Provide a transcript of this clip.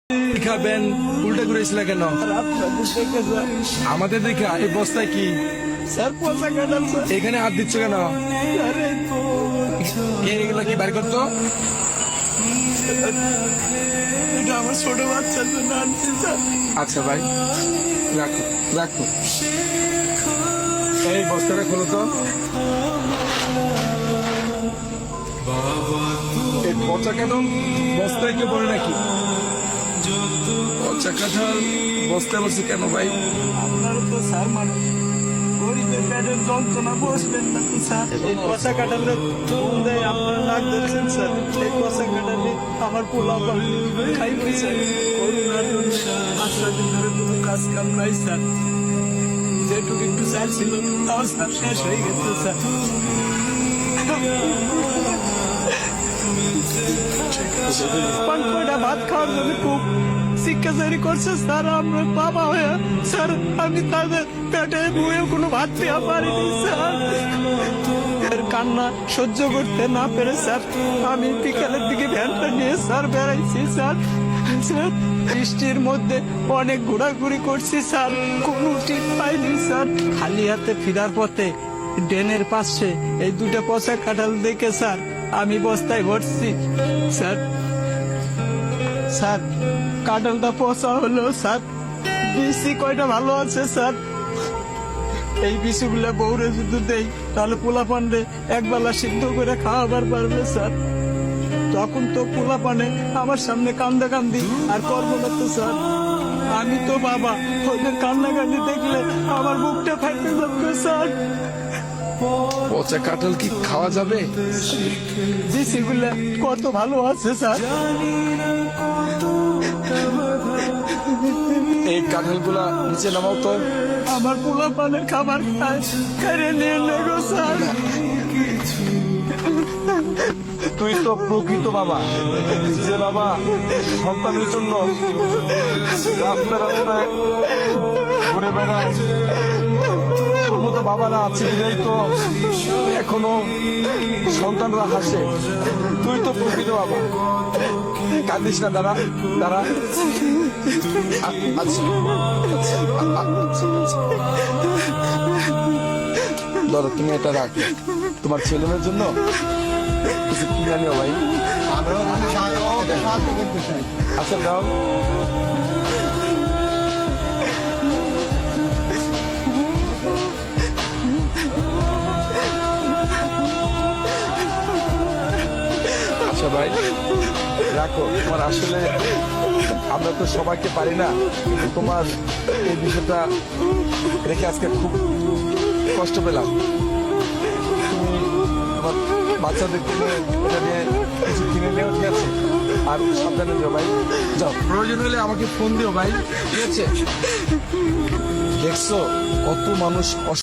খাবেন উল্টা করেছিল কেন? আমাদের দেখা এই বস্তায় কি এখানে হাত দিচ্ছ কেন? এগুলো কি বার করতো? আমার ছোট বাচ্চার জন্য আনছি স্যার। আচ্ছা ভাই, রাখো রাখো। এই বস্তাটা খোলো তো। এই পচা কাঁঠাল বস্তায় কেউ পড়ে নাকি? পচা কাঁঠাল বস্তায় বসে কেন ভাই? আপনারা তো স্যার মানে গরিবের পেটের যন্ত্রণা বসবেন না তো স্যার। এই কষা কাটালে ফুল দেয় আপনারা নাক ধরছেন স্যার। এই কষা কাটালে আমার পোলা খাই পয়সা করোনার জন্য 5 দিন ধরে কোনো কাজ কাম নাই স্যার। যেটুকু একটু স্যার ছিল তাও স্যার শেষ হয়ে গেছে স্যার। কয়টা ভাত খাওয়ার জন্য খুব শিক্ষাচারী করছে স্যার। আমরা বাবা হয়ে স্যার আমি তাদের পেটে বয়ে কোনো ভাত দেওয়া পারিনি স্যার। এর কান্না সহ্য করতে না পেরে স্যার আমি বিকালের দিকে ভ্যানটা নিয়ে স্যার বেড়াইছি স্যার। স্যার বৃষ্টির মধ্যে অনেক ঘোরাঘুরি করছি স্যার, কোনো ঠিক পাইনি স্যার। খালি হাতে ফেরার পথে ড্রেনের পাশে এই দুটো পচা কাঁঠাল দেখে স্যার আমি বস্তায় ভরছি স্যার। স্যার কাঁঠালটা পচা হলো স্যার, বিসি কয়টা ভালো আছে স্যার। এই বিসিগুলা বউরে যদি দেই তাহলে পোলা পান্ডে একবেলা সিদ্ধ করে খাওয়াবার পারবে স্যার। তখন তো পোলা পানে আমার সামনে কান্দা কান্দি আর করবো না তো স্যার। আমি তো বাবা, ওদের কান্না কান্দি দেখলে আমার বুকটা ফাইতে যাবে স্যার। পচা কাঁঠাল কি খাওয়া যাবে? বিসিগুলা কত ভালো আছে স্যার। এই কাঁঠাল গুলা নিচে নামাও তো। আমার পোলা পানের খাবার খায় কেড়ে নিয়ে নেগো স্যার। তুই তো প্রকৃত বাবা, যে বাবা সন্তানের জন্য রাস্তায় রাস্তায় ঘুরে বেড়ায়। তোর মতো বাবারা আছে বিধাই তো এখনো সন্তানরা হাসে। তুই তো প্রকৃত বাবা, কাঁদিস না। দাঁড়া দাঁড়া। ধরো তুমি এটা রাখো তোমার ছেলে মেয়ের জন্য কিছু কিনে নিও ভাই। আচ্ছা দাও। আচ্ছা ভাই রাখো। তোমার আসলে আমরা তো সবাইকে পারি না, কিন্তু তোমার এই বিষয়টা রেখে আজকে খুব কষ্ট পেলাম। তুমি তোমার বাচ্চাদেরকে এটা নিয়ে কিছু কিনে নিও, ঠিক আছে? আর সাবধানে দিও ভাই। যাও, প্রয়োজন হলে আমাকে ফোন দিও ভাই, ঠিক আছে? দেখছো কত মানুষ